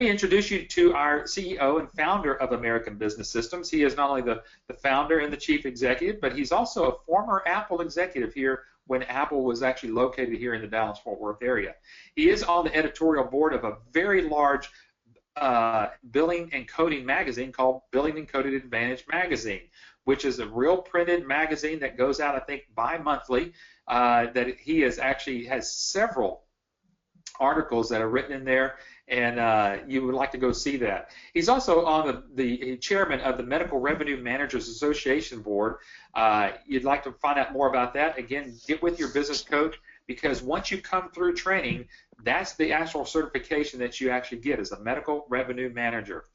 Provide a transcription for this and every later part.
introduce you to our CEO and founder of American Business Systems. He is not only the founder and the chief executive, but he's also a former Apple executive here when Apple was actually located here in the Dallas-Fort Worth area. He is on the editorial board of a very large billing and coding magazine called Billing and Coding Advantage Magazine, which is a real printed magazine that goes out, I think, bi-monthly, that he has several articles that are written in there, and you would like to go see that. He's also on the chairman of the Medical Revenue Managers Association board. You'd like to find out more about that, again, get with your business coach, because once you come through training, that's the actual certification that you actually get as a medical revenue manager.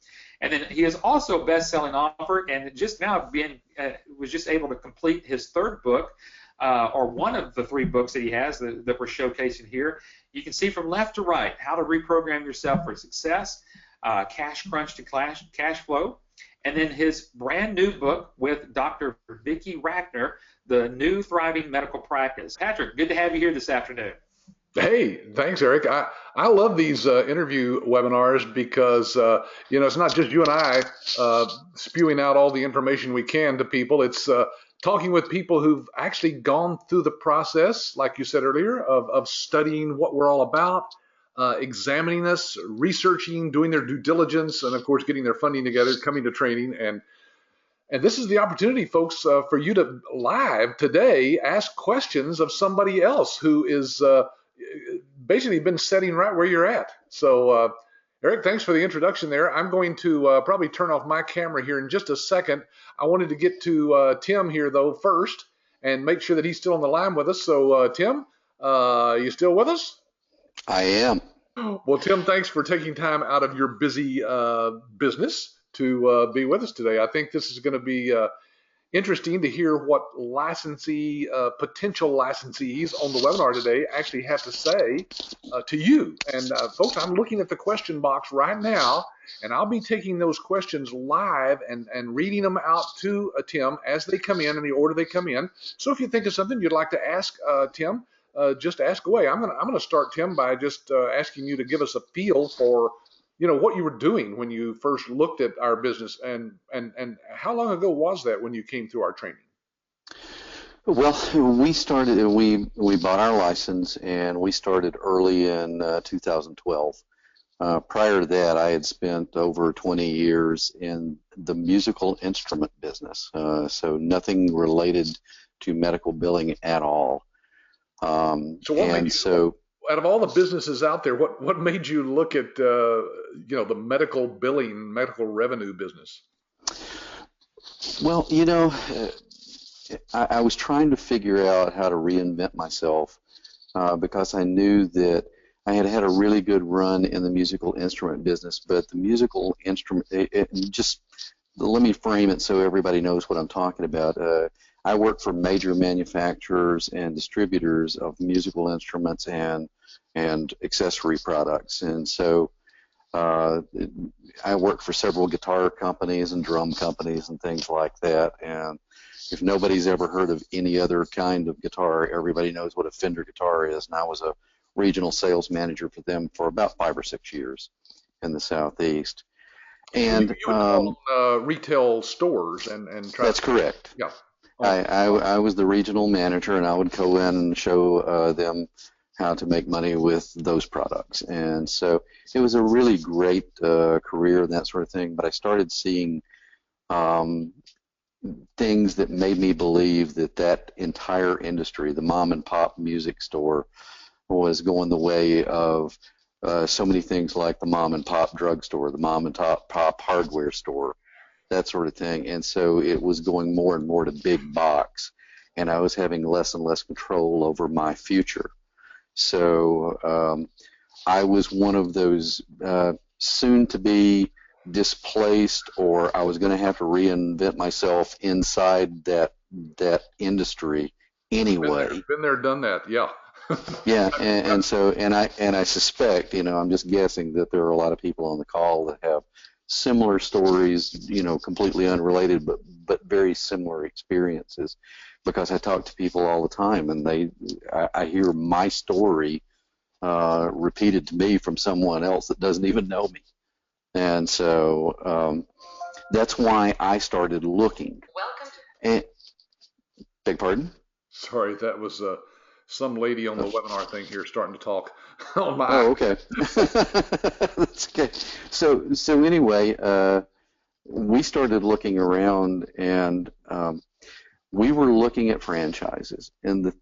And then he is also a best-selling author, and just now was just able to complete his third book, or one of the 3 books that he has that we're showcasing here. You can see from left to right how to reprogram yourself for success, cash crunch to cash flow, and then his brand new book with Dr. Vicki Rackner, The New Thriving Medical Practice. Patrick, good to have you here this afternoon. Hey, thanks, Eric. I love these interview webinars because, it's not just you and I spewing out all the information we can to people. It's talking with people who've actually gone through the process, like you said earlier, of studying what we're all about, examining us, researching, doing their due diligence, and, of course, getting their funding together, coming to training. And this is the opportunity, folks, for you to live today ask questions of somebody else who is basically been sitting right where you're at. So, Eric, thanks for the introduction there. I'm going to probably turn off my camera here in just a second. I wanted to get to Tim here, though, first, and make sure that he's still on the line with us. So, Tim, you still with us? I am. Well, Tim, thanks for taking time out of your busy business to be with us today. I think this is going to be interesting to hear what potential licensees on the webinar today actually have to say to you. And folks, I'm looking at the question box right now, and I'll be taking those questions live and reading them out to Tim as they come in the order they come in. So if you think of something you'd like to ask Tim, just ask away. I'm gonna start, Tim, by just asking you to give us a feel for what you were doing when you first looked at our business, and how long ago was that when you came through our training? Well, we bought our license, and we started early in 2012. Prior to that, I had spent over 20 years in the musical instrument business, so nothing related to medical billing at all. Out of all the businesses out there, what made you look at the medical billing, medical revenue business? Well, I was trying to figure out how to reinvent myself because I knew that I had had a really good run in the musical instrument business, but the musical instrument, just let me frame it so everybody knows what I'm talking about. I work for major manufacturers and distributors of musical instruments and accessory products, and so I work for several guitar companies and drum companies and things like that. And if nobody's ever heard of any other kind of guitar, everybody knows what a Fender guitar is, and I was a regional sales manager for them for about 5 or 6 years in the Southeast. And you would call retail stores and try. That's correct. Yeah. I was the regional manager, and I would go in and show them how to make money with those products. And so it was a really great career and that sort of thing, but I started seeing things that made me believe that entire industry, the mom and pop music store, was going the way of so many things like the mom and pop drugstore, the mom and pop hardware store, that sort of thing. And so it was going more and more to big box, and I was having less and less control over my future. So I was one of those soon to be displaced, or I was going to have to reinvent myself inside that industry anyway. Been there, done that, yeah. Yeah, and so I suspect, I'm just guessing that there are a lot of people on the call that have similar stories, completely unrelated, but very similar experiences, because I talk to people all the time, and I hear my story repeated to me from someone else that doesn't even know me. And so that's why I started looking. Welcome to And, beg pardon? Sorry, that was some lady on the webinar thing here starting to talk on my. Oh, okay. That's okay. So anyway, we started looking around, and we were looking at franchises, and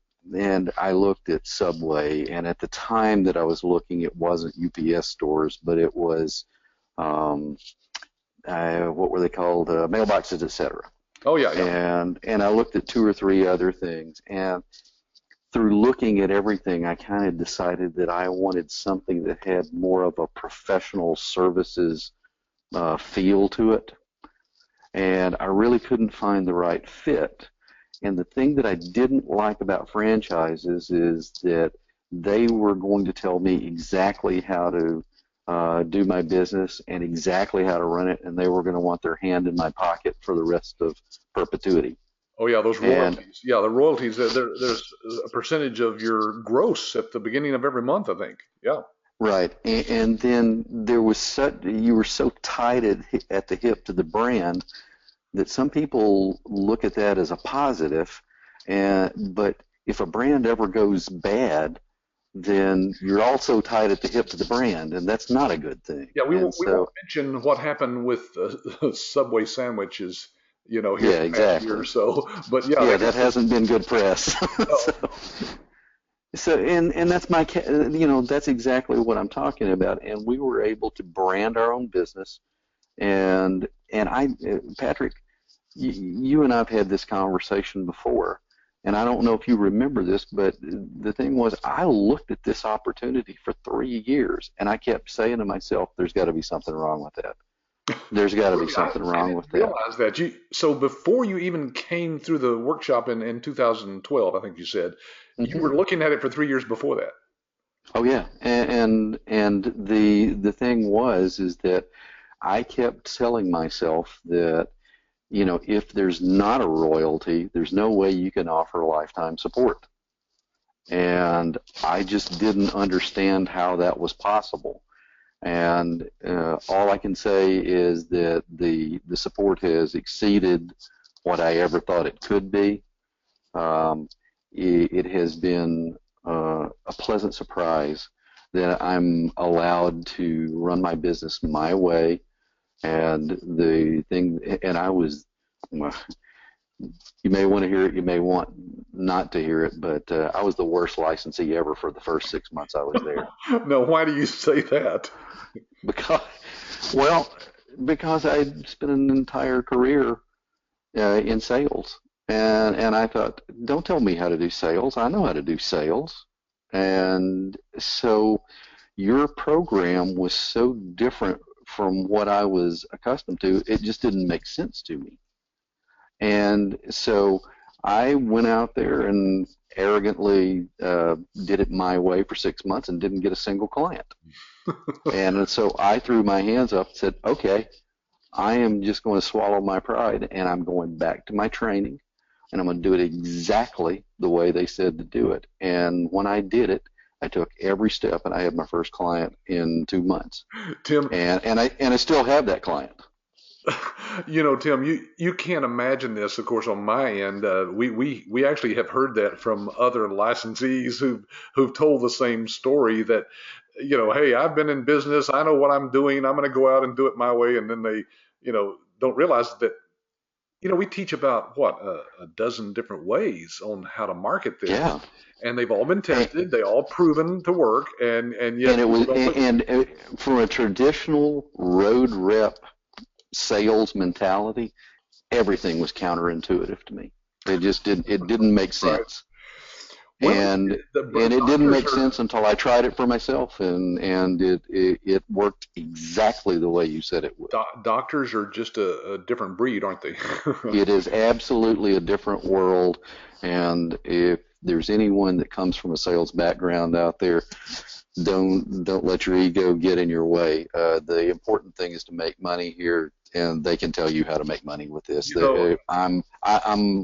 I looked at Subway, and at the time that I was looking, it wasn't UPS stores, but it was what were they called? Mailboxes, etc. Oh yeah. And I looked at 2 or 3 other things, and through looking at everything, I kind of decided that I wanted something that had more of a professional services feel to it, and I really couldn't find the right fit. And the thing that I didn't like about franchises is that they were going to tell me exactly how to do my business and exactly how to run it, and they were going to want their hand in my pocket for the rest of perpetuity. Oh yeah, those royalties. Yeah, the royalties. There's a percentage of your gross at the beginning of every month, I think. Yeah. Right, and then there was you were so tied at the hip to the brand that some people look at that as a positive, but if a brand ever goes bad, then you're also tied at the hip to the brand, and that's not a good thing. Yeah, we won't mention what happened with Subway sandwiches, here yeah, the past year or so. But yeah, that hasn't been good press. And that's that's exactly what I'm talking about. And we were able to brand our own business, and Patrick, you and I've had this conversation before. And I don't know if you remember this, but the thing was, I looked at this opportunity for 3 years, and I kept saying to myself, there's got to be something wrong with that. There's got to be something wrong with that. I didn't realize that. So before you even came through the workshop in 2012, I think you said, you were looking at it for 3 years before that. Oh, yeah. And the thing is that I kept telling myself that, if there's not a royalty, there's no way you can offer lifetime support. And I just didn't understand how that was possible. And all I can say is that the support has exceeded what I ever thought it could be. It has been a pleasant surprise that I'm allowed to run my business my way. And I was, you may want to hear it, you may want not to hear it, but I was the worst licensee ever for the first 6 months I was there. No, why do you say that? Because I spent an entire career in sales, and I thought, don't tell me how to do sales. I know how to do sales. And so your program was so different from what I was accustomed to, it just didn't make sense to me. And so I went out there and arrogantly did it my way for 6 months and didn't get a single client. And so I threw my hands up and said, okay, I am just going to swallow my pride, and I'm going back to my training, and I'm going to do it exactly the way they said to do it. And when I did it, I took every step, and I had my first client in 2 months. Tim, and I still have that client. Tim, you can't imagine this. Of course, on my end, we actually have heard that from other licensees who've told the same story. That hey, I've been in business, I know what I'm doing, I'm going to go out and do it my way, and then they don't realize that we teach about a dozen different ways on how to market this. Yeah. And they've all been tested. They all proven to work, and yet. And from a traditional road rep sales mentality, everything was counterintuitive to me. It just didn't make sense. Right. And it didn't make sense until I tried it for myself, and it worked exactly the way you said it would. Doctors are just a different breed, aren't they? It is absolutely a different world, and if there's anyone that comes from a sales background out there, don't let your ego get in your way. The important thing is to make money here, and they can tell you how to make money with this. I'm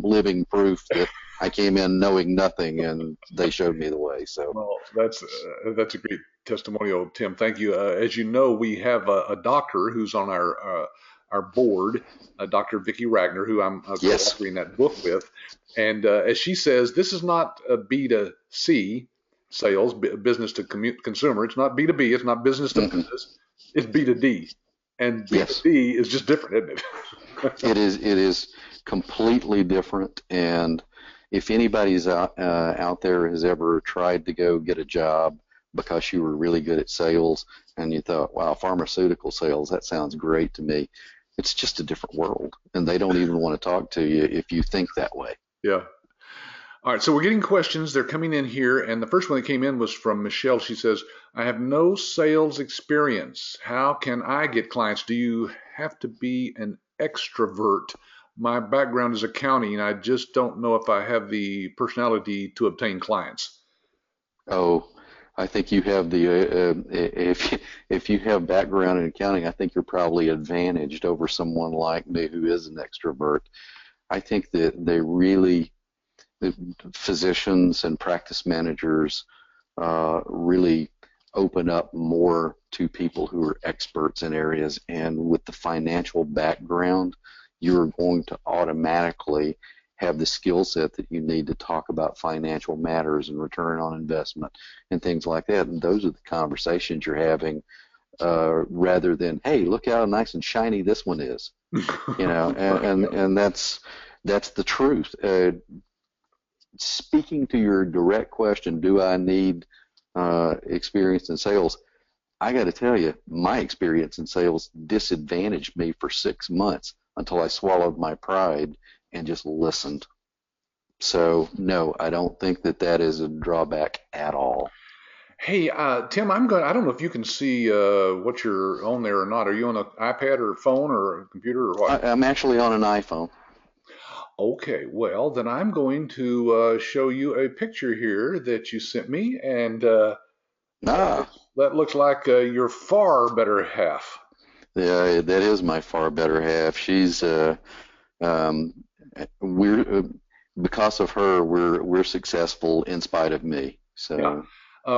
living proof that I came in knowing nothing, and they showed me the way. So, Well, that's a great testimonial, Tim. Thank you. As you know, we have a doctor who's on our board, Dr. Vicki Ragnar, who I'm yes, co-authoring that book with. And as she says, this is not a B2C sales, business to consumer. It's not B2B. It's not business to mm-mm. business. It's B2D. And Yes, B2D is just different, isn't it? it is. It is completely different. And if anybody's out there has ever tried to go get a job because you were really good at sales and you thought, wow, pharmaceutical sales, that sounds great to me. It's just a different world, and they don't even want to talk to you if you think that way. Yeah. All right, so we're getting questions. They're coming in here, and the first one that came in was from Michelle. She says, I have no sales experience. How can I get clients? Do you have to be an extrovert? My background is accounting, and I just don't know if I have the personality to obtain clients. Oh, I think you have the if you have background in accounting, I think you're probably advantaged over someone like me who is an extrovert. I think that the physicians and practice managers really open up more to people who are experts in areas, and with the financial background, you're going to automatically have the skill set that you need to talk about financial matters and return on investment and things like that. And those are the conversations you're having, rather than, hey, look how nice and shiny this one is, and that's the truth. Speaking to your direct question, do I need experience in sales? I got to tell you, my experience in sales disadvantaged me for 6 months until I swallowed my pride and just listened. So, no, I don't think that is a drawback at all. Hey, Tim, I don't know if you can see what you're on there or not. Are you on an iPad or phone or a computer or what? I'm actually on an iPhone. Okay, well, then I'm going to show you a picture here that you sent me, and Ah, that looks like your far better half. yeah, that is my far better half. She's um, we're because of her, we're successful in spite of me. Yeah. So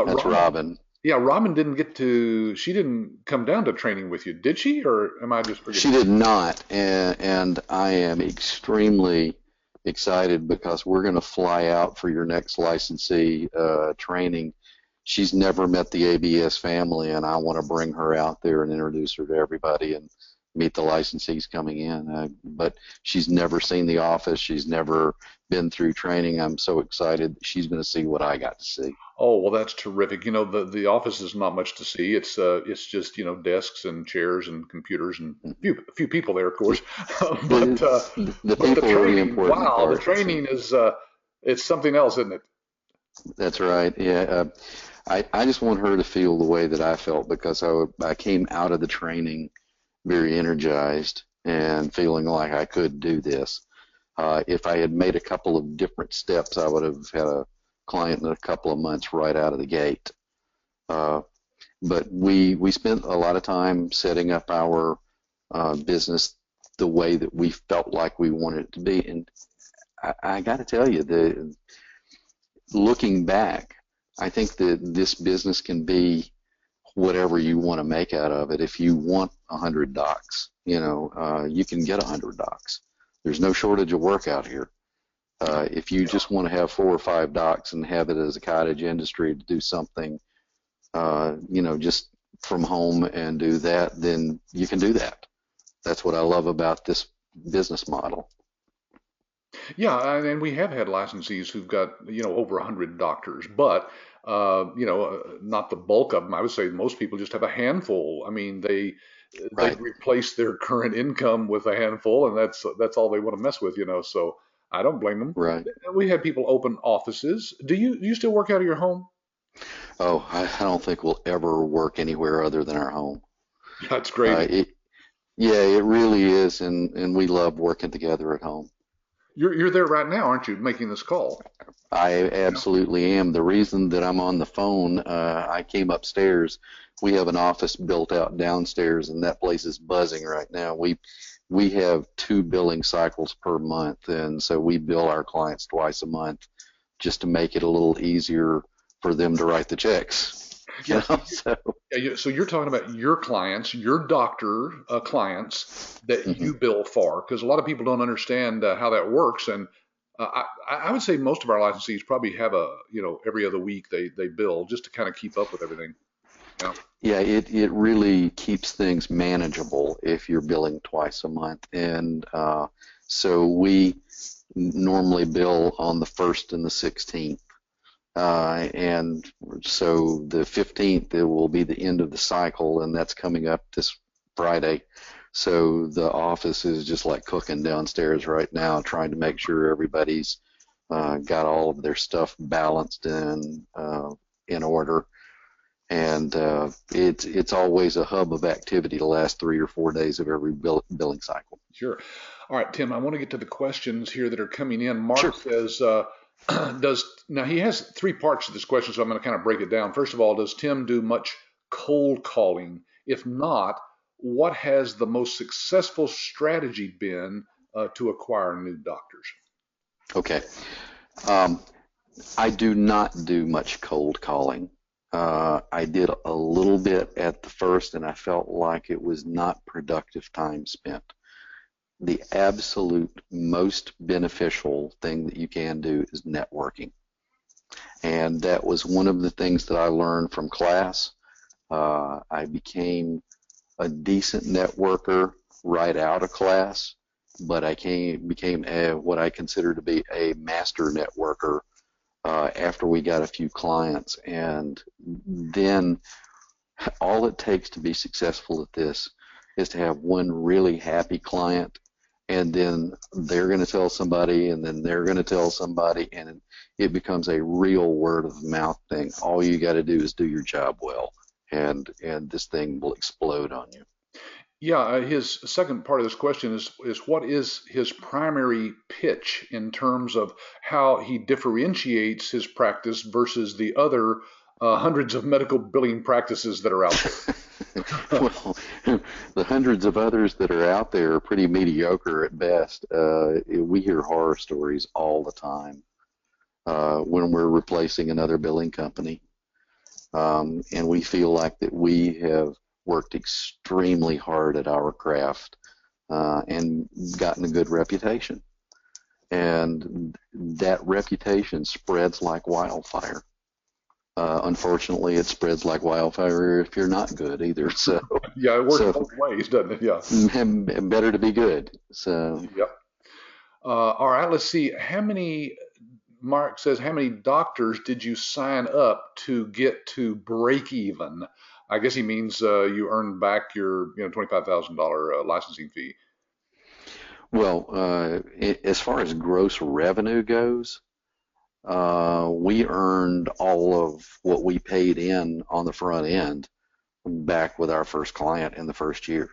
that's Robin, Robin. yeah, she didn't come down to training with you, did she? Or am I just She forgetting? did not, and I am extremely excited because we're going to fly out for your next licensee training. She's never met the ABS family, and I want to bring her out there and introduce her to everybody and meet the licensees coming in. But she's never seen the office. She's never been through training. I'm so excited. She's going to see what I got to see. Oh, well, that's terrific. The office is not much to see. It's just, desks and chairs and computers and a few people there, of course. But uh, The but the people are the training, important wow, the part. So training is it's something else, isn't it? that's right. Yeah. I just want her to feel the way that I felt because I came out of the training very energized and feeling like I could do this. If I had made a couple of different steps, I would have had a client in a couple of months right out of the gate. Uh, but we spent a lot of time setting up our business the way that we felt like we wanted it to be. And I got to tell you, looking back, I think that this business can be whatever you want to make out of it. If you want 100 docs, you can get 100 docs. There's no shortage of work out here. If you just want to have 4 or 5 docs and have it as a cottage industry to do something, just from home and do that, then you can do that. That's what I love about this business model. Yeah, and we have had licensees who've got, over 100 doctors, but, not the bulk of them. I would say most people just have a handful. I mean, they Right. replace their current income with a handful, and that's all they want to mess with, so I don't blame them. Right. We had people open offices. Do you still work out of your home? Oh, I don't think we'll ever work anywhere other than our home. That's great. Uh, it, yeah, it really is, and we love working together at home. You're there right now, aren't you, making this call? I Yeah. absolutely am. The reason that I'm on the phone, I came upstairs. We have an office built out downstairs, and that place is buzzing right now. we have 2 billing cycles per month, and so we bill our clients twice a month just to make it a little easier for them to write the checks. You know, so. So you're talking about your clients, your doctor clients that you bill for, because a lot of people don't understand how that works. And I would say most of our licensees probably have every other week they bill just to kind of keep up with everything. Yeah, it really keeps things manageable if you're billing twice a month. And so we normally bill on the 1st and the 16th. And so the 15th, it will be the end of the cycle, and that's coming up this Friday. So the office is just like cooking downstairs right now, trying to make sure everybody's got all of their stuff balanced and in order. And it's always a hub of activity the last 3 or 4 days of every billing cycle. Sure. All right, Tim, I want to get to the questions here that are coming in. Mark Sure. says, now he has 3 parts to this question, so I'm going to kind of break it down. First of all, does Tim do much cold calling? If not, what has the most successful strategy been to acquire new doctors? Okay. I do not do much cold calling. I did a little bit at the first, and I felt like it was not productive time spent. The absolute most beneficial thing that you can do is networking. And that was one of the things that I learned from class. I became a decent networker right out of class, but I became what I consider to be a master networker after we got a few clients. And then all it takes to be successful at this is to have one really happy client, and then they're going to tell somebody, and then they're going to tell somebody, and it becomes a real word of mouth thing. All you got to do is do your job well, and this thing will explode on you. Yeah, his second part of this question is what is his primary pitch in terms of how he differentiates his practice versus the other hundreds of medical billing practices that are out there? Well, the hundreds of others that are out there are pretty mediocre at best. We hear horror stories all the time when we're replacing another billing company. And we feel like that we have worked extremely hard at our craft and gotten a good reputation. And that reputation spreads like wildfire. Unfortunately, it spreads like wildfire if you're not good either. So yeah, it works both ways, doesn't it? Yeah. Better to be good. So. Yep. All right. Let's see. Mark says, how many doctors did you sign up to get to break even? I guess he means you earned back your $25,000 licensing fee. Well, as far as gross revenue goes, we earned all of what we paid in on the front end back with our first client in the first year.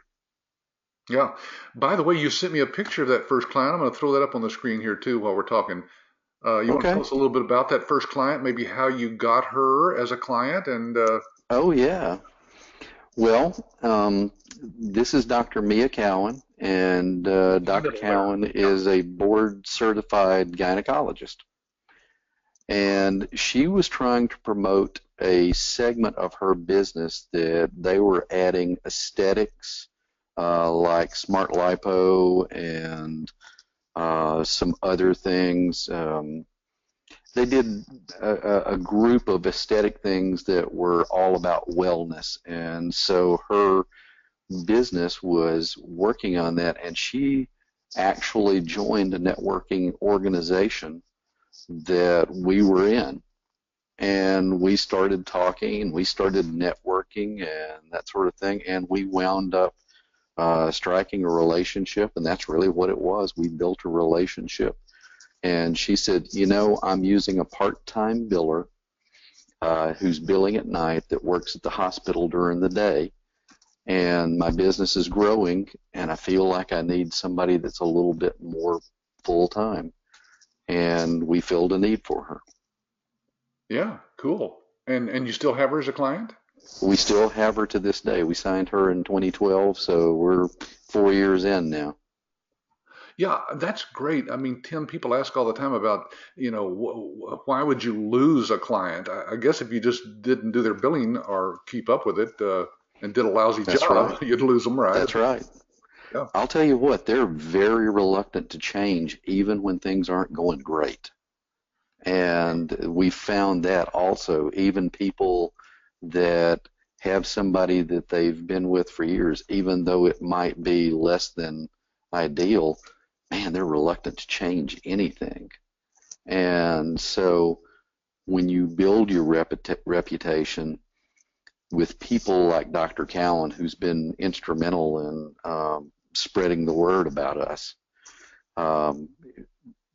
Yeah. By the way, you sent me a picture of that first client. I'm going to throw that up on the screen here too while we're talking. You want to tell us a little bit about that first client, maybe how you got her as a client? And Oh, yeah. Well, this is Dr. Mia Cowan, and Dr. Cowan is a board-certified gynecologist. And she was trying to promote a segment of her business that they were adding aesthetics like smart lipo and some other things. They did a group of aesthetic things that were all about wellness, and so her business was working on that, and she actually joined a networking organization that we were in, and we started talking and we started networking and that sort of thing, and we wound up striking a relationship, and that's really what it was. We built a relationship. And she said, I'm using a part-time biller who's billing at night that works at the hospital during the day, and my business is growing, and I feel like I need somebody that's a little bit more full-time. And we filled a need for her. Yeah, cool. And you still have her as a client? We still have her to this day. We signed her in 2012, so we're 4 years in now. Yeah, that's great. I mean, Tim, people ask all the time about, why would you lose a client? I guess if you just didn't do their billing or keep up with it and did a lousy That's job, right. you'd lose them, right? That's right. Yeah. I'll tell you what, they're very reluctant to change even when things aren't going great. And we found that also, even people that have somebody that they've been with for years, even though it might be less than ideal, man, they're reluctant to change anything. And so when you build your reputation with people like Dr. Cowan, who's been instrumental in spreading the word about us, um,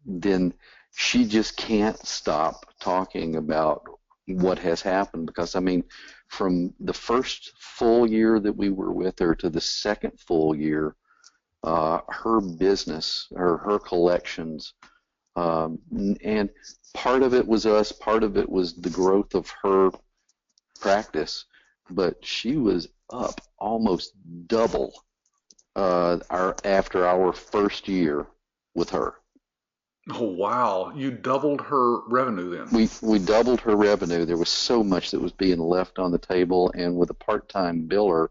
then she just can't stop talking about what has happened. Because, I mean, from the first full year that we were with her to the second full year, her business or her collections, and part of it was us, part of it was the growth of her practice, but she was up almost double after our first year with her. Oh, wow. You doubled her revenue then. We doubled her revenue. There was so much that was being left on the table, and with a part-time biller,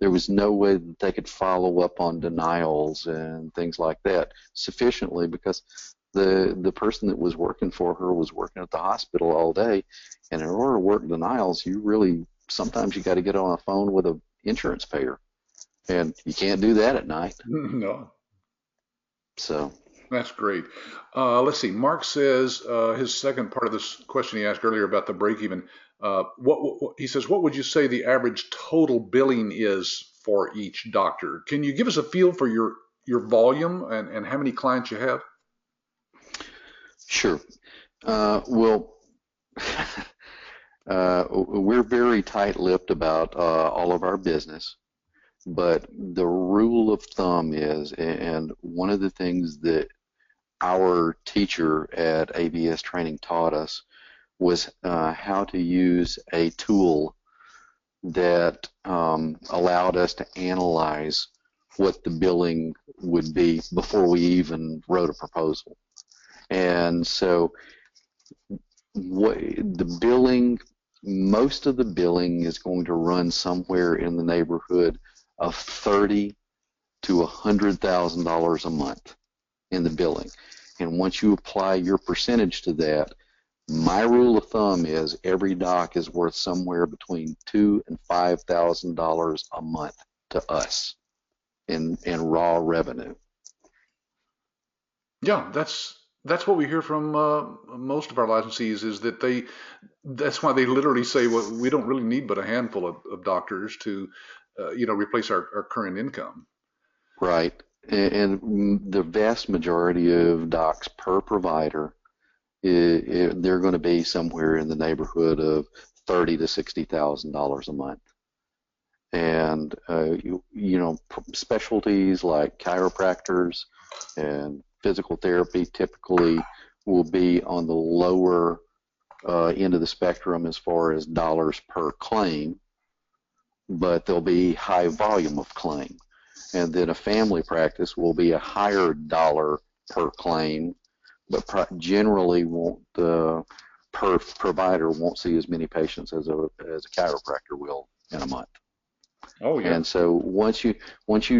there was no way that they could follow up on denials and things like that sufficiently, because the person that was working for her was working at the hospital all day, and in order to work denials, you really sometimes you got to get on a phone with an insurance payer, and you can't do that at night. No. So. That's great. Let's see. Mark says his second part of this question he asked earlier about the break even. He says, what would you say the average total billing is for each doctor? Can you give us a feel for your volume and how many clients you have? Sure. Well, we're very tight-lipped about all of our business. But the rule of thumb is, and one of the things that our teacher at ABS Training taught us, was how to use a tool that allowed us to analyze what the billing would be before we even wrote a proposal. And so the billing, most of the billing is going to run somewhere in the neighborhood of $30,000 to $100,000 a month in the billing. And once you apply your percentage to that, my rule of thumb is every doc is worth somewhere between $2,000 and $5,000 a month to us in raw revenue. Yeah, that's what we hear from most of our licensees, is that that's why they literally say, well, we don't really need but a handful of doctors to replace our current income. Right. And the vast majority of docs per provider, they're going to be somewhere in the neighborhood of $30,000 to $60,000 a month. And specialties like chiropractors and physical therapy typically will be on the lower end of the spectrum as far as dollars per claim, but there'll be high volume of claim. And then a family practice will be a higher dollar per claim, but generally per provider won't see as many patients as a chiropractor will in a month. Oh yeah. And so once you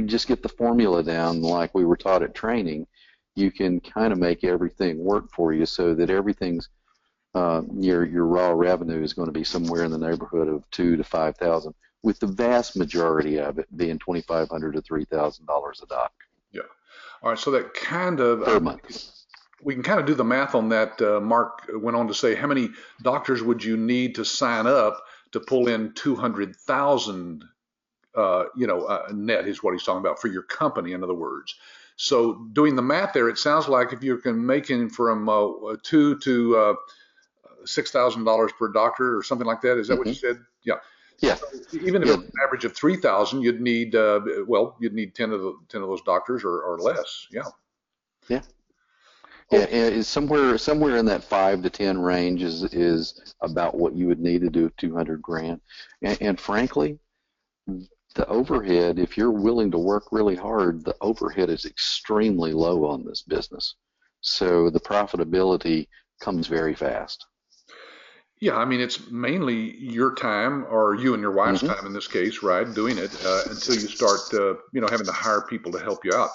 just get the formula down, like we were taught at training, you can kind of make everything work for you, so that everything's your raw revenue is going to be somewhere in the neighborhood of $2,000 to $5,000, with the vast majority of it being $2,500 to $3,000 a doc. Yeah. All right. So that kind of per month. We can kind of do the math on that. Mark went on to say, how many doctors would you need to sign up to pull in 200,000? Net is what he's talking about for your company, in other words. So doing the math there, it sounds like if you can make in from $2,000 to $6,000 per doctor or something like that. Is that what you said? Yeah. Yeah. So even if it's an average of 3,000, you'd need you'd need 10 of those doctors or less. Yeah. Yeah. Yeah, and somewhere in that 5 to 10 range is about what you would need to do $200,000. And frankly, the overhead, if you're willing to work really hard, the overhead is extremely low on this business. So the profitability comes very fast. Yeah, I mean, it's mainly your time, or you and your wife's Hmm. time in this case, right, doing it until you start, having to hire people to help you out.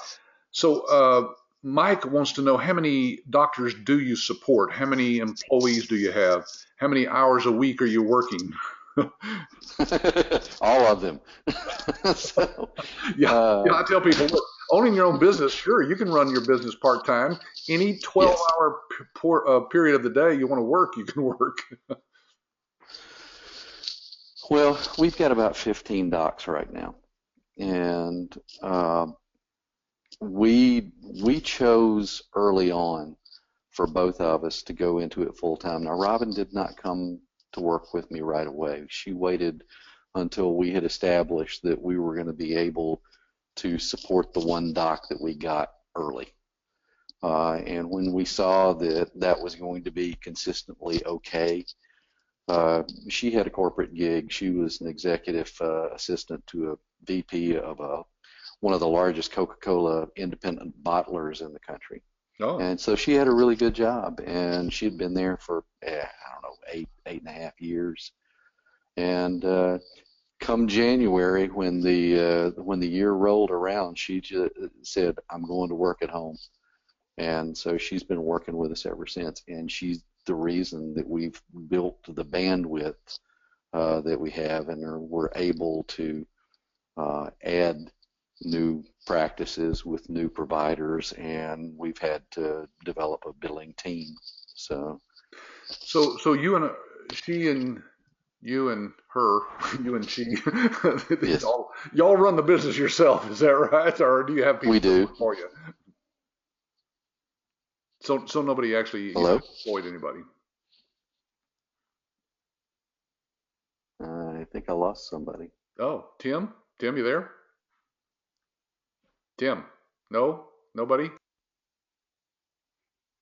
So, Mike wants to know, how many doctors do you support? How many employees do you have? How many hours a week are you working? All of them. So, Yeah, uh, yeah. I tell people, look, owning your own business, sure, you can run your business part time. Any yes. 12-hour period of the day you want to work, you can work. Well, we've got about 15 docs right now, and we chose early on for both of us to go into it full time. Now, Robin did not come to work with me right away. She waited until we had established that we were going to be able to support the one doc that we got early. And when we saw that that was going to be consistently okay, she had a corporate gig. She was an executive assistant to a VP of one of the largest Coca-Cola independent bottlers in the country. Oh, And so she had a really good job, and she'd been there for, I don't know, eight and a half years. And come January, when the year rolled around, she just said, "I'm going to work at home." And so she's been working with us ever since, and she's the reason that we've built the bandwidth that we have, and we're able to add new practices with new providers, and we've had to develop a billing team. So so she and you and her, you and she, yes, y'all run the business yourself, is that right? Or do you have we people that do. work for you? So nobody actually, Hello? employed anybody. I think I lost somebody. Oh, Tim, you there? Tim, no, nobody.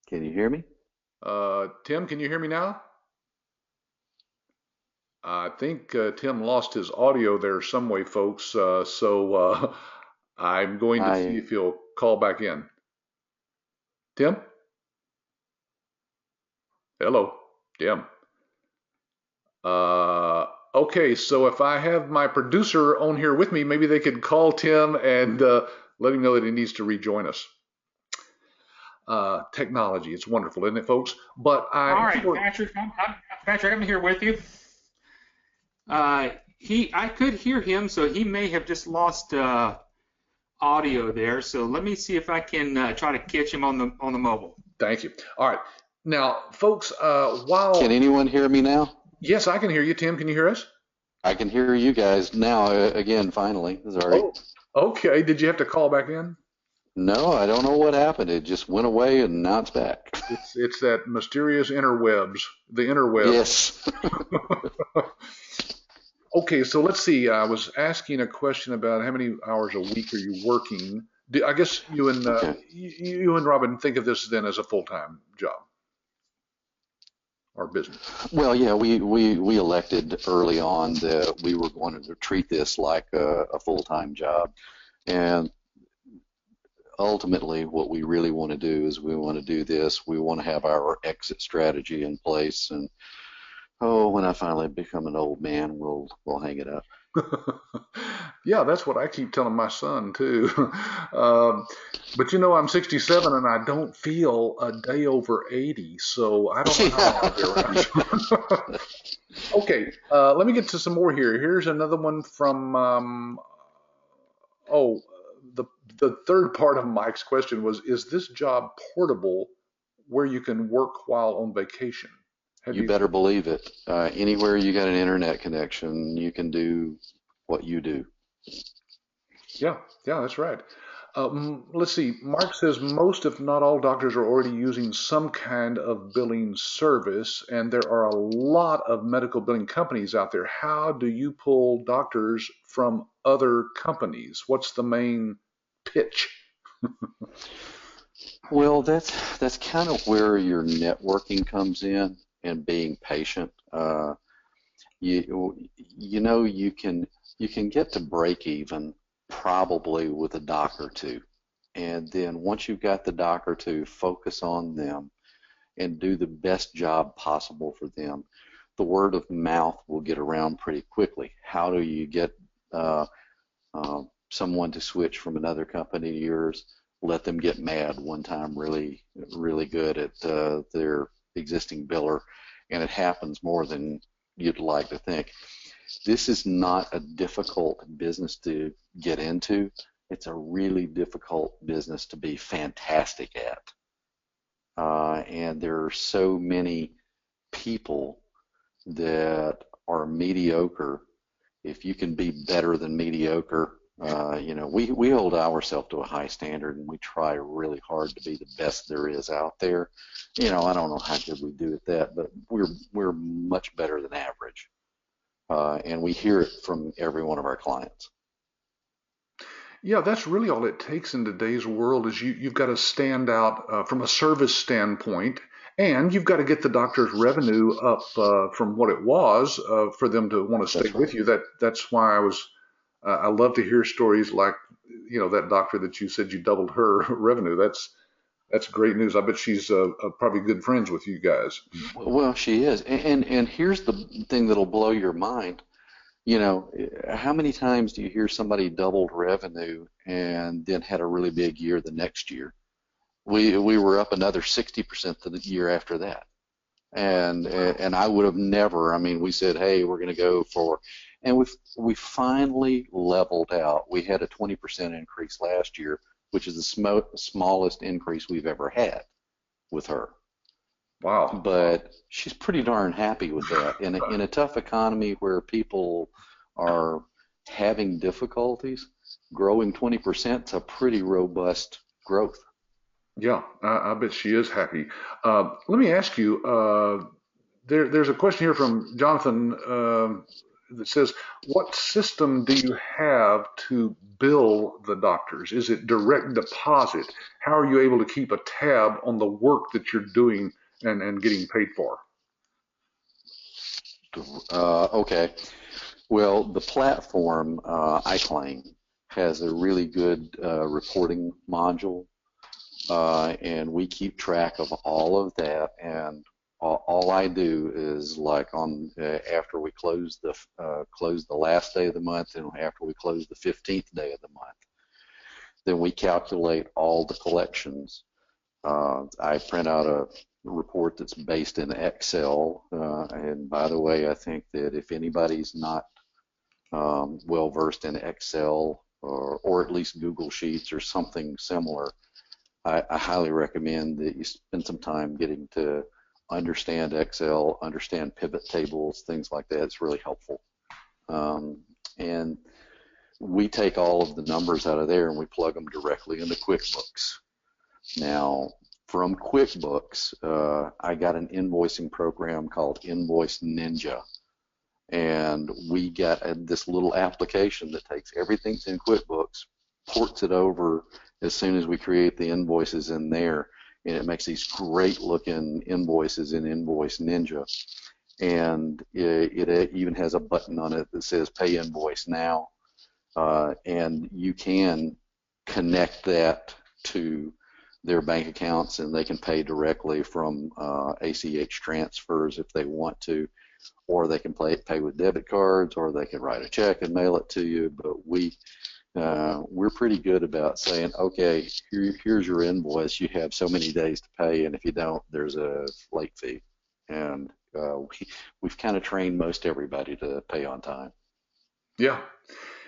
Can you hear me? Tim, can you hear me now? I think Tim lost his audio there some way, folks. So I'm going to see I if he'll call back in. Tim? Hello, Tim. Okay, so if I have my producer on here with me, maybe they could call Tim and let him know that he needs to rejoin us. Technology, it's wonderful, isn't it, folks? But All right, Patrick, Patrick, I'm here with you. I could hear him, so he may have just lost audio there. So let me see if I can try to catch him on the mobile. thank you. All right, now, folks, can anyone hear me now? yes, I can hear you. Tim, can you hear us? I can hear you guys now again. Finally, sorry. Oh, okay. Did you have to call back in? No, I don't know what happened. It just went away and now it's back. It's that mysterious interwebs, the interweb. Yes. Okay, so let's see. I was asking a question about how many hours a week are you working? I guess Okay. you and Robin think of this then as a full-time job or business. Well, yeah, we elected early on that we were going to treat this like a full-time job. And ultimately, what we really want to do is we want to do this. We want to have our exit strategy in place. And oh, when I finally become an old man, we'll hang it up. Yeah, that's what I keep telling my son too. But I'm 67 and I don't feel a day over 80, so I don't know how long I'll be around. Okay, let me get to some more here. Here's another one from oh, the the third part of Mike's question was, is this job portable where you can work while on vacation? Have You you? better believe it. Anywhere you got an internet connection, you can do what you do. Yeah, yeah, that's right. Let's see. Mark says most, if not all, doctors are already using some kind of billing service, and there are a lot of medical billing companies out there. How do you pull doctors from other companies? What's the main pitch? Well, that's kind of where your networking comes in and being patient. you can get to break even probably with a doc or two, and then once you've got the doc or two, focus on them and do the best job possible for them. The word of mouth will get around pretty quickly. How do you get someone to switch from another company to yours? Let them get mad one time really, really good at their existing biller, and it happens more than you'd like to think. This is not a difficult business to get into. It's a really difficult business to be fantastic at. And there are so many people that are mediocre. If you can be better than mediocre, we hold ourselves to a high standard, and we try really hard to be the best there is out there. I don't know how good we do at that, but we're much better than average, and we hear it from every one of our clients. Yeah, that's really all it takes in today's world is you've got to stand out from a service standpoint, and you've got to get the doctor's revenue up from what it was for them to want to stay That's with right. you. That's why I love to hear stories like that doctor that you said you doubled her revenue. That's great news. I bet she's probably good friends with you guys. Well, she is, and here's the thing that'll blow your mind. How many times do you hear somebody doubled revenue and then had a really big year the next year? We were up another 60% the year after that, and I would have never. I mean, we said, hey, we're going to go for, and we finally leveled out. We had a 20% increase last year, which is the smallest increase we've ever had with her. Wow. But she's pretty darn happy with that. In a tough economy where people are having difficulties, growing 20% is a pretty robust growth. Yeah, I bet she is happy. Let me ask you, there's a question here from Jonathan that says, what system do you have to bill the doctors? Is it direct deposit? How are you able to keep a tab on the work that you're doing and getting paid for? Okay. Well, the platform, iClaim, has a really good reporting module, and we keep track of all of that. And all I do is like on after we close the last day of the month, and after we close the 15th day of the month, then we calculate all the collections. I print out a report that's based in Excel, and by the way, I think that if anybody's not well versed in Excel or at least Google Sheets or something similar, I highly recommend that you spend some time getting to understand Excel, understand pivot tables, things like that. It's really helpful. And we take all of the numbers out of there and we plug them directly into QuickBooks. Now, from QuickBooks, I got an invoicing program called Invoice Ninja. And we got this little application that takes everything that's in QuickBooks, ports it over as soon as we create the invoices in there, and it makes these great looking invoices in Invoice Ninja. And it even has a button on it that says Pay Invoice Now, and you can connect that to their bank accounts, and they can pay directly from ACH transfers if they want to, or they can pay with debit cards, or they can write a check and mail it to you. But we're pretty good about saying, okay, here's your invoice. You have so many days to pay, and if you don't, there's a late fee. And we've kind of trained most everybody to pay on time. Yeah.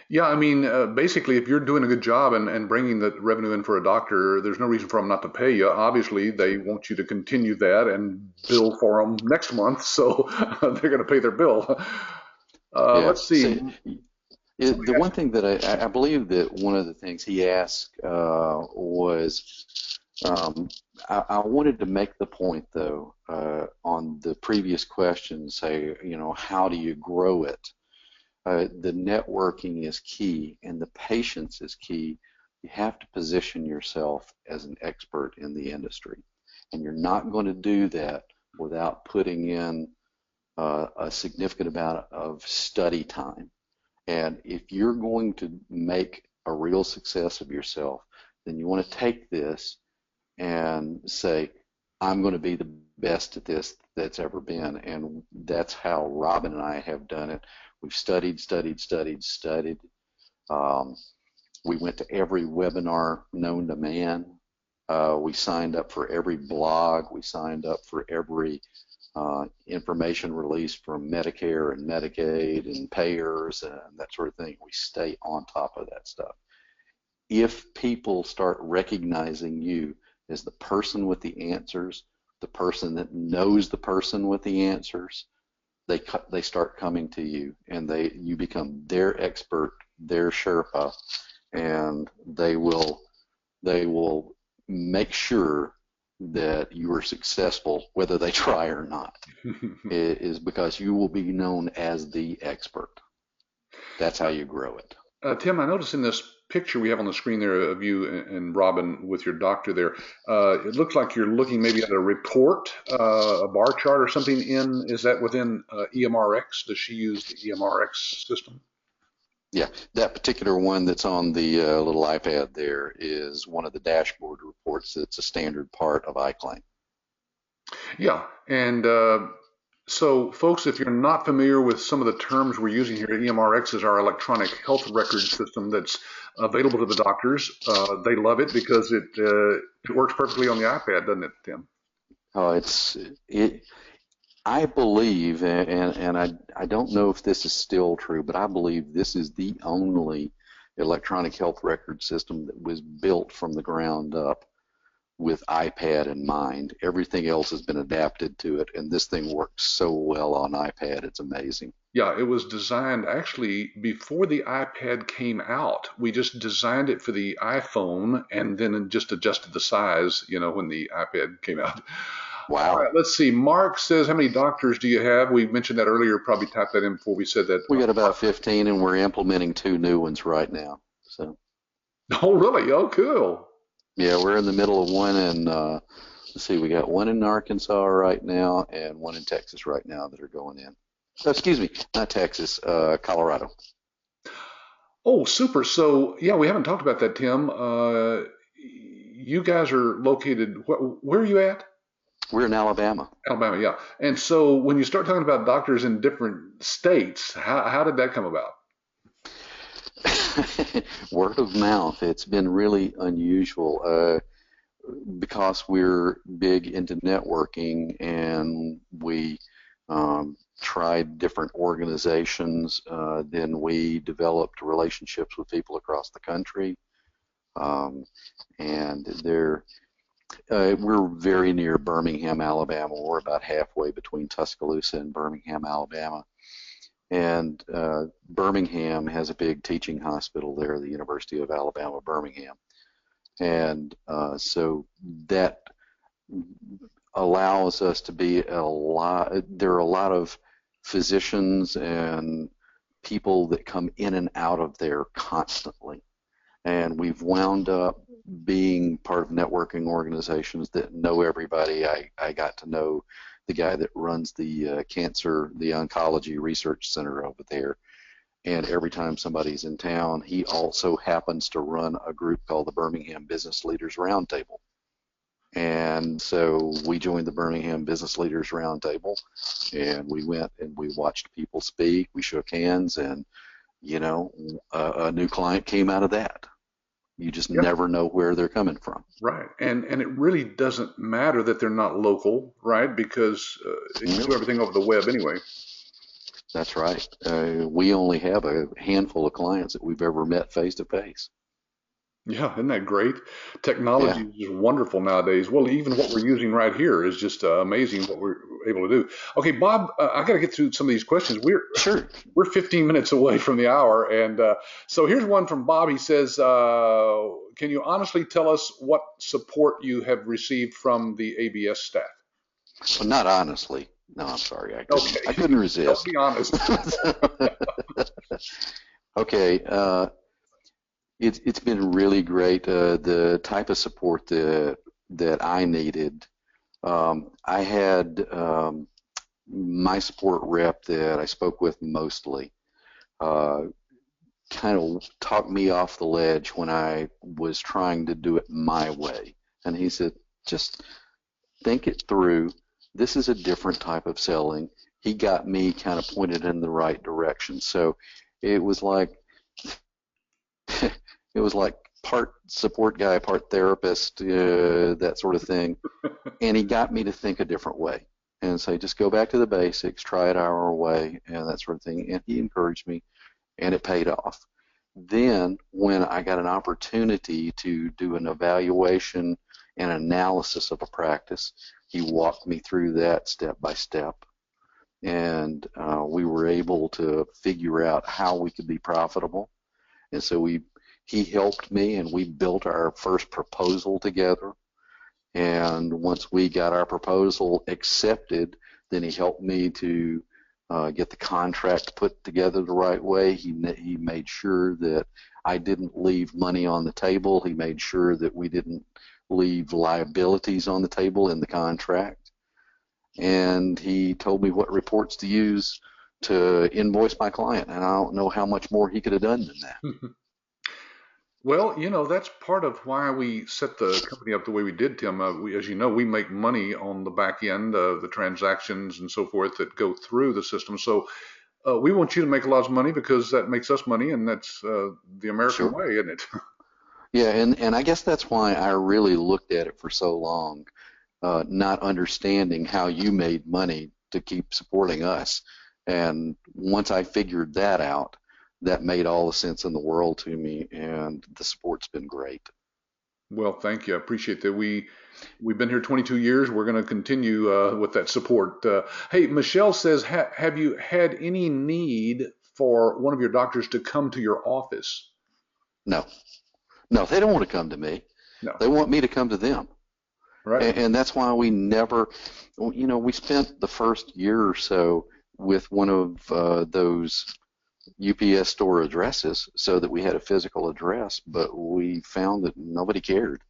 Yeah, I mean, basically, if you're doing a good job and bringing the revenue in for a doctor, there's no reason for them not to pay you. Obviously, they want you to continue that and bill for them next month, so they're going to pay their bill. Yeah. Let's see. The one thing that I believe that one of the things he asked was, I wanted to make the point, though, on the previous question, say, how do you grow it? The networking is key, and the patience is key. You have to position yourself as an expert in the industry, and you're not going to do that without putting in a significant amount of study time. And if you're going to make a real success of yourself, then you want to take this and say, I'm going to be the best at this that's ever been. And that's how Robin and I have done it. We've studied. We went to every webinar known to man. We signed up for every blog. We signed up for every information release from Medicare and Medicaid and payers and that sort of thing. We stay on top of that stuff. If people start recognizing you as the person with the answers, the person that knows the person with the answers, they start coming to you, and you become their expert, their Sherpa, and they will make sure that you are successful, whether they try or not. Is because you will be known as the expert. That's how you grow it. Tim, I noticed in this picture we have on the screen there of you and Robin with your doctor there, it looks like you're looking maybe at a report, a bar chart or something is that within EMRX? Does she use the EMRX system? Yeah, that particular one that's on the little iPad there is one of the dashboard reports that's a standard part of iClaim. Yeah, and so folks, if you're not familiar with some of the terms we're using here, EMRX is our electronic health record system that's available to the doctors. They love it because it works perfectly on the iPad, doesn't it, Tim? Oh, I believe, and I don't know if this is still true, but I believe this is the only electronic health record system that was built from the ground up with iPad in mind. Everything else has been adapted to it, and this thing works so well on iPad, it's amazing. Yeah, it was designed actually before the iPad came out. We just designed it for the iPhone and then just adjusted the size, when the iPad came out. Wow. All right, let's see. Mark says, how many doctors do you have? We mentioned that earlier, probably typed that in before we said that. We got about 15, and we're implementing 2 new ones right now. So. Oh, really? Oh, cool. Yeah, we're in the middle of one, and let's see, we got one in Arkansas right now and one in Texas right now that are going in. Oh, excuse me, not Texas, Colorado. Oh, super. So, yeah, we haven't talked about that, Tim. You guys are located, where are you at? We're in Alabama. Alabama, yeah. And so when you start talking about doctors in different states, how did that come about? Word of mouth. It's been really unusual because we're big into networking, and we tried different organizations. Then we developed relationships with people across the country, and we're very near Birmingham, Alabama. We're about halfway between Tuscaloosa and Birmingham, Alabama. And Birmingham has a big teaching hospital there, the University of Alabama, Birmingham. And so that allows us to be there are a lot of physicians and people that come in and out of there constantly. And we've wound up being part of networking organizations that know everybody. I got to know the guy that runs the oncology research center over there. And every time somebody's in town, he also happens to run a group called the Birmingham Business Leaders Roundtable. And so we joined the Birmingham Business Leaders Roundtable, and we went and we watched people speak. We shook hands, and, a new client came out of that. You just never know where they're coming from. Right. And it really doesn't matter that they're not local, right? Because you do everything over the web anyway. That's right. We only have a handful of clients that we've ever met face to face. Yeah, isn't that great? Technology is just wonderful nowadays. Well, even what we're using right here is just amazing what we're able to do. Okay, Bob, I got to get through some of these questions. We're 15 minutes away from the hour, and so here's one from Bob. He says, "Can you honestly tell us what support you have received from the ABS staff?" Well, not honestly. No, I'm sorry. I couldn't resist. Don't be honest. Okay. It's been really great. The type of support that I needed. I had my support rep that I spoke with mostly kind of talked me off the ledge when I was trying to do it my way. And he said, just think it through. This is a different type of selling. He got me kind of pointed in the right direction. So it was like part support guy, part therapist, that sort of thing. And he got me to think a different way and say, just go back to the basics, try it our way, and that sort of thing. And he encouraged me, and it paid off. Then when I got an opportunity to do an evaluation and analysis of a practice, he walked me through that step by step. And we were able to figure out how we could be profitable. And so he helped me, and we built our first proposal together. And once we got our proposal accepted, then he helped me to get the contract put together the right way. He made sure that I didn't leave money on the table. He made sure that we didn't leave liabilities on the table in the contract. And he told me what reports to use to invoice my client. And I don't know how much more he could have done than that. Well, that's part of why we set the company up the way we did, Tim. As you know, we make money on the back end of the transactions and so forth that go through the system. So we want you to make a lot of money because that makes us money, and that's the American way, isn't it? Yeah, and I guess that's why I really looked at it for so long, not understanding how you made money to keep supporting us. And once I figured that out, that made all the sense in the world to me, and the support's been great. Well, thank you. I appreciate that. We've been here 22 years. We're going to continue with that support. Hey, Michelle says, have you had any need for one of your doctors to come to your office? No, they don't want to come to me. No. They want me to come to them. Right. And that's why we never, we spent the first year or so with one of those UPS store addresses so that we had a physical address, but we found that nobody cared,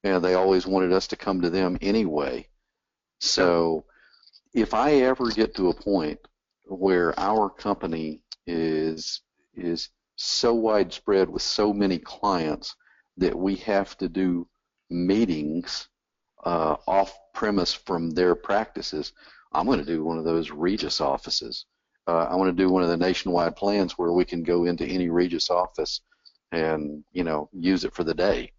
and they always wanted us to come to them anyway. So if I ever get to a point where our company is so widespread with so many clients that we have to do meetings off premise from their practices, I'm going to do one of those Regis offices. I want to do one of the nationwide plans where we can go into any Regis office and, use it for the day.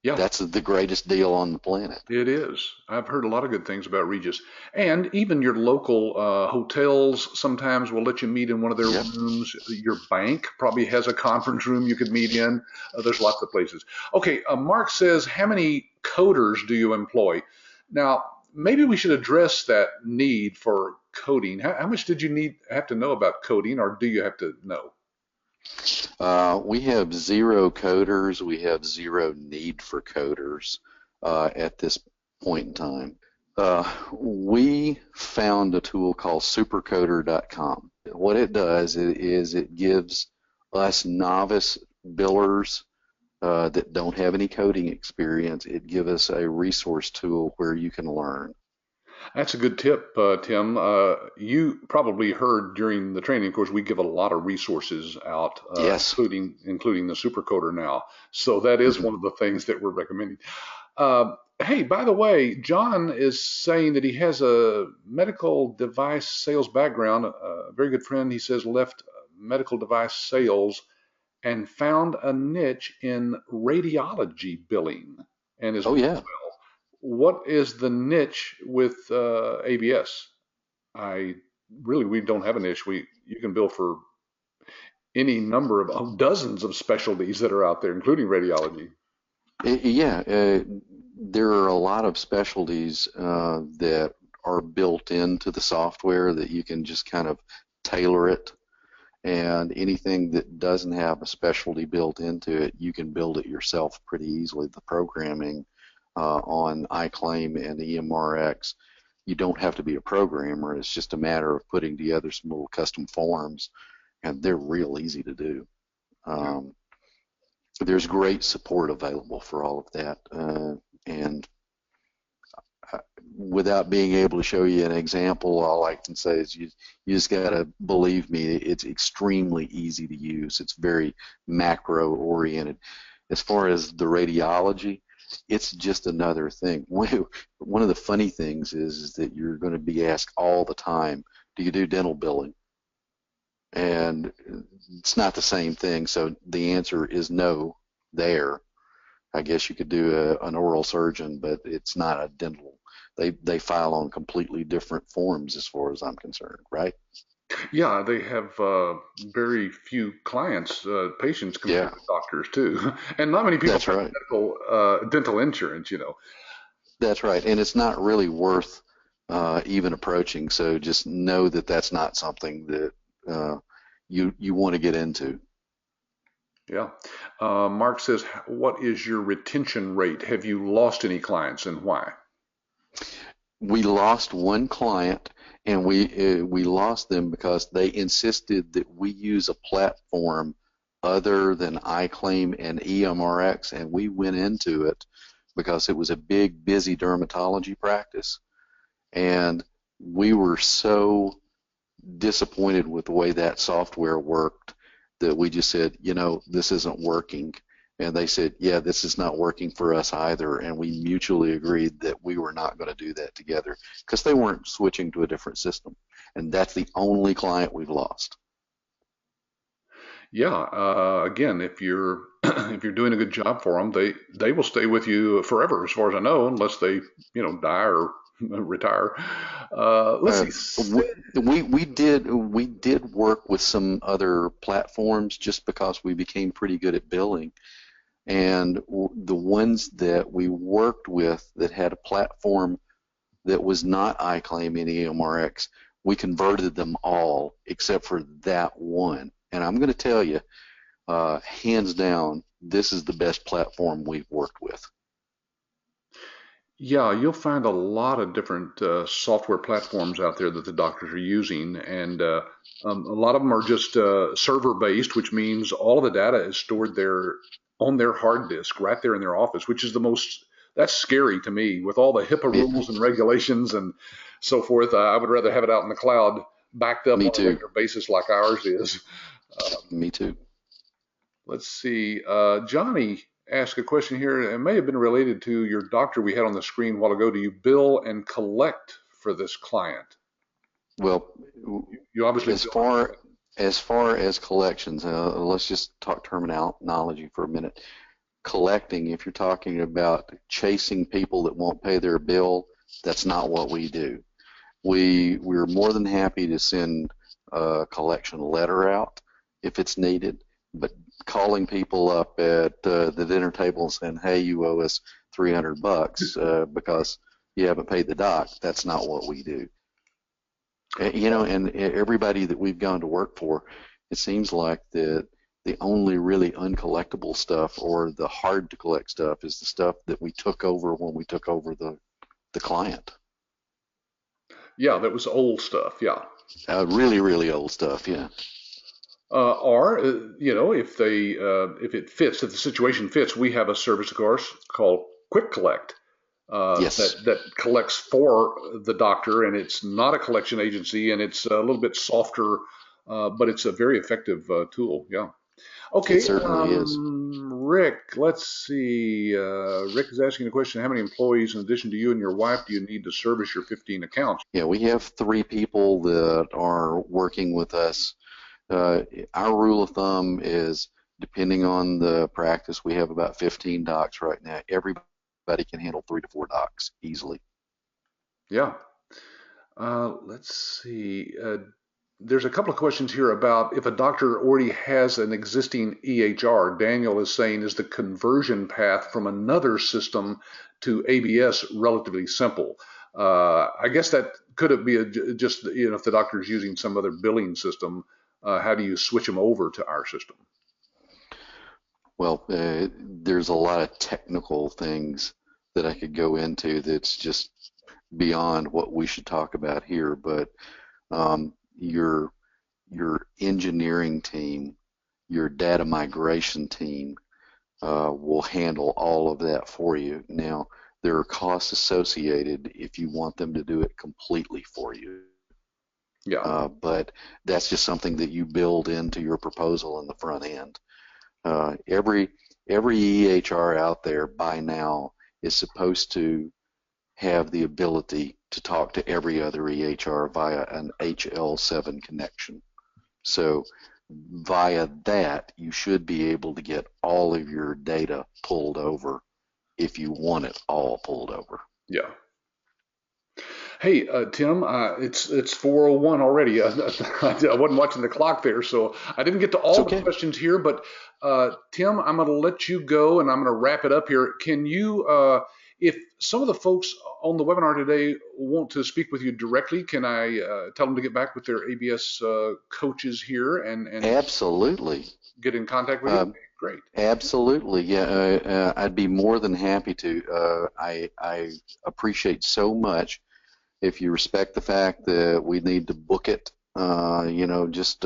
Yeah. That's the greatest deal on the planet. It is. I've heard a lot of good things about Regis. And even your local hotels sometimes will let you meet in one of their rooms. Your bank probably has a conference room you could meet in. There's lots of places. Okay, Mark says, how many coders do you employ? Now, maybe we should address that need for coding. How much did you have to know about coding, or do you have to know? We have 0 coders. We have 0 need for coders at this point in time. We found a tool called supercoder.com. What it does is it gives us novice billers that don't have any coding experience, it gives us a resource tool where you can learn. That's a good tip, Tim. You probably heard during the training, of course, we give a lot of resources out, yes, including the Supercoder now. So that is one of the things that we're recommending. Hey, by the way, John is saying that he has a medical device sales background. A very good friend, he says, left medical device sales and found a niche in radiology billing. And is what is the niche with ABS? We don't have a niche. You can bill for any number of dozens of specialties that are out there, including radiology. There are a lot of specialties that are built into the software that you can just kind of tailor it, and anything that doesn't have a specialty built into it, you can build it yourself pretty easily. The programming on iClaim and EMRX, you don't have to be a programmer. It's just a matter of putting together some little custom forms, and they're real easy to do. There's great support available for all of that, and without being able to show you an example, all I can say is you just got to believe me. It's extremely easy to use. It's very macro oriented. As far as the radiology, it's just another thing. One of the funny things is that you're going to be asked all the time, do you do dental billing? And it's not the same thing. So the answer is no there. I guess you could do an oral surgeon, but it's not a dental. They file on completely different forms as far as I'm concerned, right? Yeah, they have very few clients, patients compared Yeah, to doctors too, and not many people that's have right. dental insurance. You know. That's right. And it's not really worth even approaching. So just know that that's not something that you want to get into. Yeah. Mark says, "What is your retention rate? Have you lost any clients and why?" We lost one client, and we lost them because they insisted that we use a platform other than iClaim and EMRX, and we went into it because it was a big, busy dermatology practice, and we were so disappointed with the way that software worked that we just said, this isn't working. And they said, yeah, this is not working for us either. And we mutually agreed that we were not going to do that together because they weren't switching to a different system. And that's the only client we've lost. Yeah. Again, if you're if you're doing a good job for them, they will stay with you forever, as far as I know, unless they die or retire. Let's Uh, see. we did work with some other platforms just because we became pretty good at billing. And the ones that we worked with that had a platform that was not iClaim and EMRX, we converted them all except for that one. And I'm going to tell you, hands down, this is the best platform we've worked with. Yeah, you'll find a lot of different software platforms out there that the doctors are using, and a lot of them are just server-based, which means all of the data is stored there on their hard disk, right there in their office, which is that's scary to me with all the HIPAA Me, rules and regulations and so forth. I would rather have it out in the cloud, backed up me on a too. regular basis like ours is. Me too. Let's see. Johnny asked a question here. It may have been related to your doctor we had on the screen a while ago. Do you bill and collect for this client? Well, You obviously as bill and far collect. as far as collections, let's just talk terminology for a minute. Collecting, if you're talking about chasing people that won't pay their bill, that's not what we do. We're more than happy to send a collection letter out if it's needed, but calling people up at the dinner table and saying, "Hey, you owe us $300 because you haven't paid the doc," that's not what we do. And everybody that we've gone to work for, it seems like that the only really uncollectible stuff or the hard to collect stuff is the stuff that we took over when we took over the client. Yeah, that was old stuff. Yeah. Really, really old stuff, yeah. Or if it fits, if the situation fits, we have a service, of course, called Quick Collect Yes. that collects for the doctor, and it's not a collection agency, and it's a little bit softer, but it's a very effective tool. Yeah. It Okay, certainly is. Rick, let's see. Rick is asking a question. How many employees, in addition to you and your wife, do you need to service your 15 accounts? Yeah, we have 3 people that are working with us. Our rule of thumb is, depending on the practice, we have about 15 docs right now. Everybody can handle 3 to 4 docs easily. Yeah. Let's see. There's a couple of questions here about if a doctor already has an existing EHR. Daniel is saying, is the conversion path from another system to ABS relatively simple? I guess that could be just, if the doctor is using some other billing system, how do you switch them over to our system? Well, there's a lot of technical things that I could go into that's just beyond what we should talk about here, but um, your engineering team, your data migration team will handle all of that for you. Now, there are costs associated if you want them to do it completely for you. Yeah. But that's just something that you build into your proposal in the front end. Every EHR out there by now is supposed to have the ability to talk to every other EHR via an HL7 connection. So via that, you should be able to get all of your data pulled over if you want it all pulled over. Yeah. Hey, Tim, it's 4:01 already. I wasn't watching the clock there, so I didn't get to all the questions here. But Tim, I'm going to let you go, and I'm going to wrap it up here. Can you, if some of the folks on the webinar today want to speak with you directly, can I tell them to get back with their ABS coaches here and absolutely get in contact with you? Great. Absolutely, yeah. I'd be more than happy to. I appreciate so much if you respect the fact that we need to book it. Just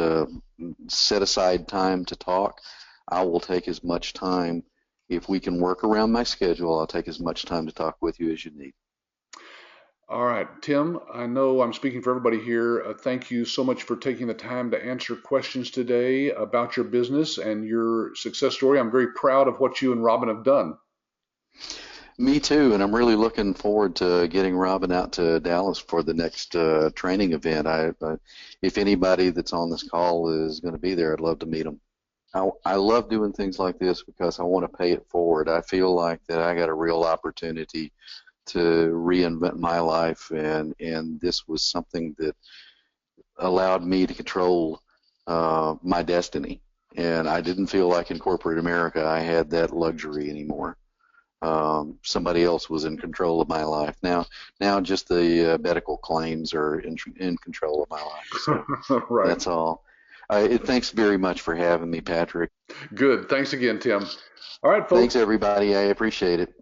set aside time to talk. I will take as much time. If we can work around my schedule, I'll take as much time to talk with you as you need. All right, Tim, I know I'm speaking for everybody here. Thank you so much for taking the time to answer questions today about your business and your success story. I'm very proud of what you and Robin have done. Me too, and I'm really looking forward to getting Robin out to Dallas for the next training event. If anybody that's on this call is going to be there, I'd love to meet them. I love doing things like this because I want to pay it forward. I feel like that I got a real opportunity to reinvent my life, and this was something that allowed me to control my destiny. And I didn't feel like in corporate America I had that luxury anymore. Somebody else was in control of my life. Now just the medical claims are in control of my life. So right. That's all. Thanks very much for having me, Patrick. Good. Thanks again, Tim. All right, folks. Thanks, everybody. I appreciate it.